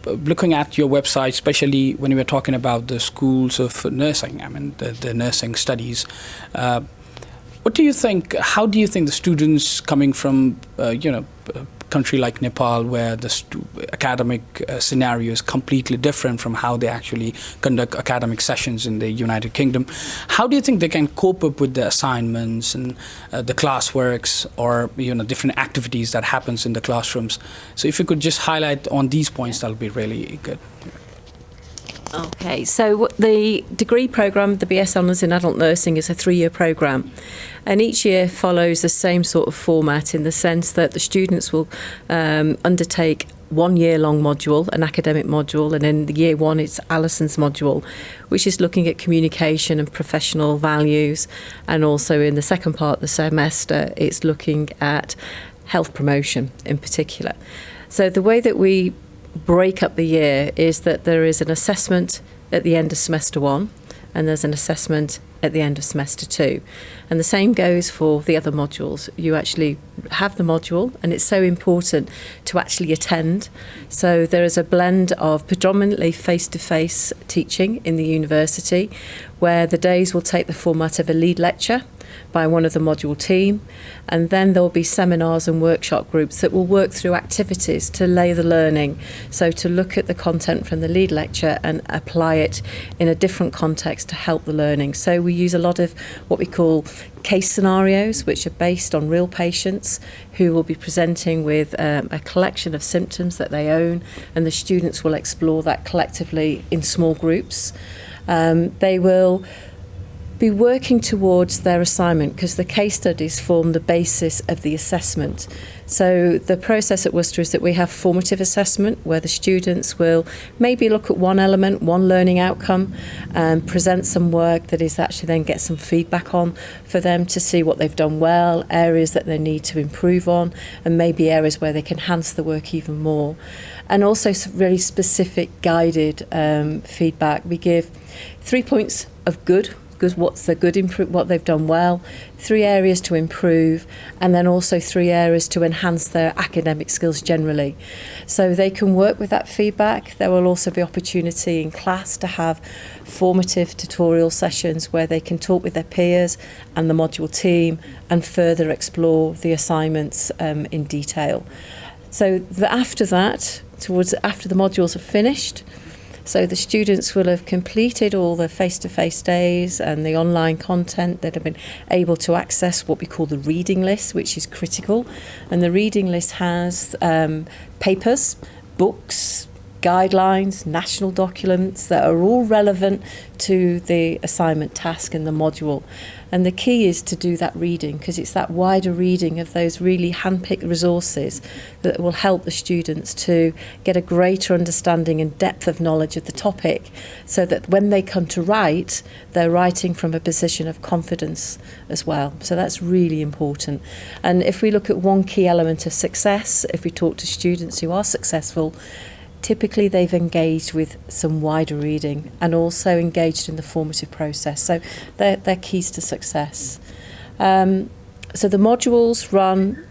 looking at your website, especially when you were talking about the schools of nursing, I mean, the nursing studies, what do you think, how do you think the students coming from, a country like Nepal, where the academic scenario is completely different from how they actually conduct academic sessions in the United Kingdom, how do you think they can cope up with the assignments and the classworks or different activities that happens in the classrooms? So if you could just highlight on these points, that would be really good. Okay, so the degree programme, the BS Honours in Adult Nursing, is a 3-year programme, and each year follows the same sort of format in the sense that the students will undertake 1 year-long module, an academic module, and in the year 1 it's Alison's module, which is looking at communication and professional values, and also in the second part of the semester it's looking at health promotion in particular. So the way that we break up the year is that there is an assessment at the end of semester 1 and there's an assessment at the end of semester 2, and the same goes for the other modules. You actually have the module, and it's so important to actually attend. So there is a blend of predominantly face-to-face teaching in the university, where the days will take the format of a lead lecture by one of the module team, and then there will be seminars and workshop groups that will work through activities to lay the learning, so to look at the content from the lead lecture and apply it in a different context to help the learning. So we use a lot of what we call case scenarios, which are based on real patients who will be presenting with a collection of symptoms that they own, and the students will explore that collectively in small groups. They will be working towards their assignment because the case studies form the basis of the assessment. So the process at Worcester is that we have formative assessment, where the students will maybe look at one element, one learning outcome, and present some work that is actually then get some feedback on for them to see what they've done well, areas that they need to improve on, and maybe areas where they can enhance the work even more. And also some really specific guided feedback. We give 3 points of good, because what's the good, what they've done well, 3 areas to improve, and then also 3 areas to enhance their academic skills generally. So they can work with that feedback. There will also be opportunity in class to have formative tutorial sessions where they can talk with their peers and the module team and further explore the assignments in detail. So after that, after the modules are finished, so the students will have completed all the face-to-face days and the online content that have been able to access what we call the reading list, which is critical. And the reading list has papers, books, guidelines, national documents that are all relevant to the assignment task and the module. And the key is to do that reading, because it's that wider reading of those really hand-picked resources that will help the students to get a greater understanding and depth of knowledge of the topic, so that when they come to write, they're writing from a position of confidence as well. So that's really important. And if we look at one key element of success, if we talk to students who are successful, typically they've engaged with some wider reading and also engaged in the formative process. So they're keys to success. So the modules run,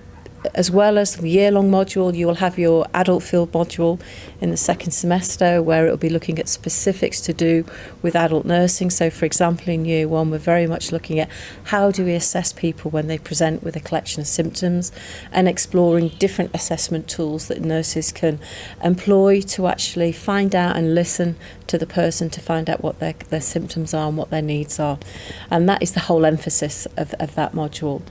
as well as the year-long module, you will have your adult field module in the second semester, where it will be looking at specifics to do with adult nursing. So, for example, in year 1, we're very much looking at how do we assess people when they present with a collection of symptoms, and exploring different assessment tools that nurses can employ to actually find out and listen to the person to find out what their symptoms are and what their needs are. And that is the whole emphasis of that module.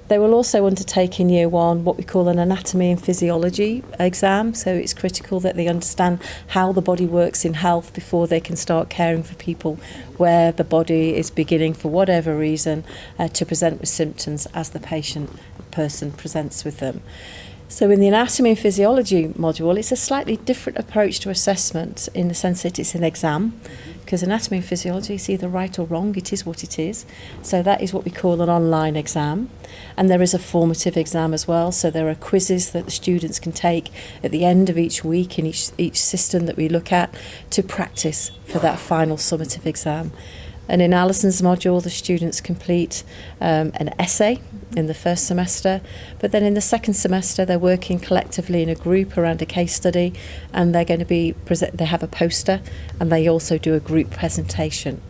They will also undertake in year 1 what we call an anatomy and physiology exam. So it's critical that they understand how the body works in health before they can start caring for people where the body is beginning, for whatever reason, to present with symptoms as the person presents with them. So in the anatomy and physiology module, it's a slightly different approach to assessment in the sense that it's an exam, because anatomy and physiology is either right or wrong, it is what it is. So that is what we call an online exam. And there is a formative exam as well, so there are quizzes that the students can take at the end of each week in each system that we look at to practice for that final summative exam. And in Alison's module, the students complete an essay in the first semester, but then in the second semester they're working collectively in a group around a case study, and they're going to be they have a poster, and they also do a group presentation.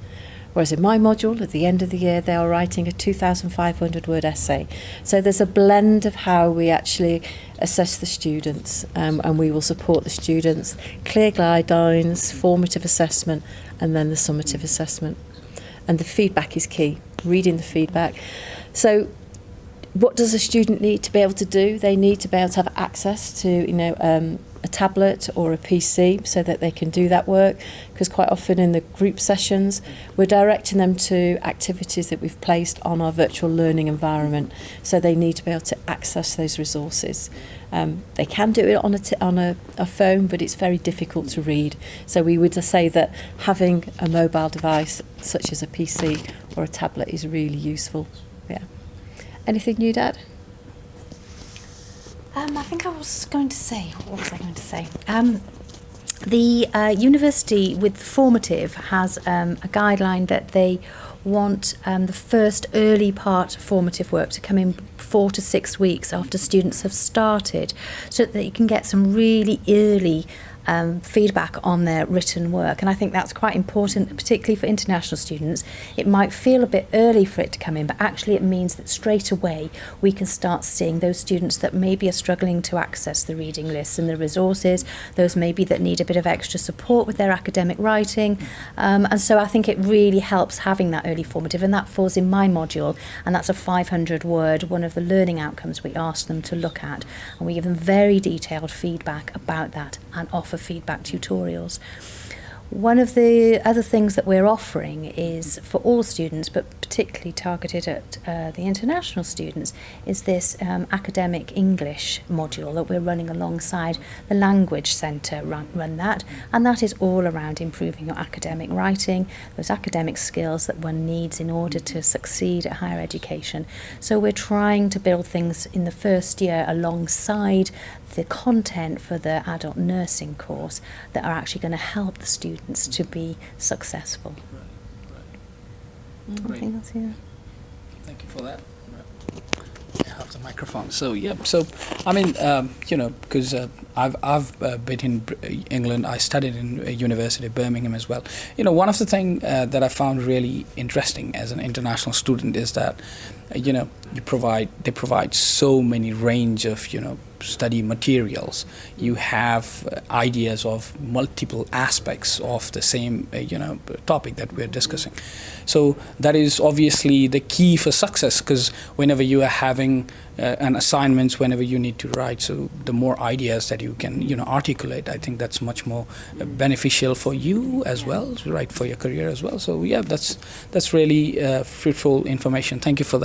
Whereas in my module, at the end of the year, they are writing a 2,500 word essay. So there's a blend of how we actually assess the students, and we will support the students, clear guidelines, formative assessment, and then the summative assessment. And the feedback is key, reading the feedback. So what does a student need to be able to do? They need to be able to have access to, a tablet or a PC so that they can do that work, because quite often in the group sessions we're directing them to activities that we've placed on our virtual learning environment, so they need to be able to access those resources. They can do it on a phone, but it's very difficult to read, so we would say that having a mobile device such as a PC or a tablet is really useful. Yeah. Anything you'd add? I think I was going to say, what was I going to say? The university with formative has a guideline that they want the first early part formative work to come in 4 to 6 weeks after students have started, so that you can get some really early feedback on their written work. And I think that's quite important, particularly for international students. It might feel a bit early for it to come in, but actually it means that straight away we can start seeing those students that maybe are struggling to access the reading lists and the resources, those maybe that need a bit of extra support with their academic writing. And so I think it really helps having that early formative, and that falls in my module, and that's a 500 word, one of the learning outcomes we ask them to look at, and we give them very detailed feedback about that and offer feedback tutorials. One of the other things that we're offering is for all students, but particularly targeted at the international students, is this academic English module that we're running alongside the Language Centre run that, and that is all around improving your academic writing, those academic skills that one needs in order to succeed at higher education. So we're trying to build things in the first year alongside the content for the adult nursing course that are actually going to help the students to be successcul. Right. Anything else here? Thank you for that. I have the microphone. So I mean, because I've been in England. I studied in University of Birmingham as well. One of the things that I found really interesting as an international student is that they provide so many range of study materials. You have ideas of multiple aspects of the same topic that we're discussing. So that is obviously the key for success, because whenever you are having an assignments, whenever you need to write, so the more ideas that you can articulate, I think that's much more beneficial for you as well, right, for your career as well. So yeah, that's really fruitful information. Thank you for that.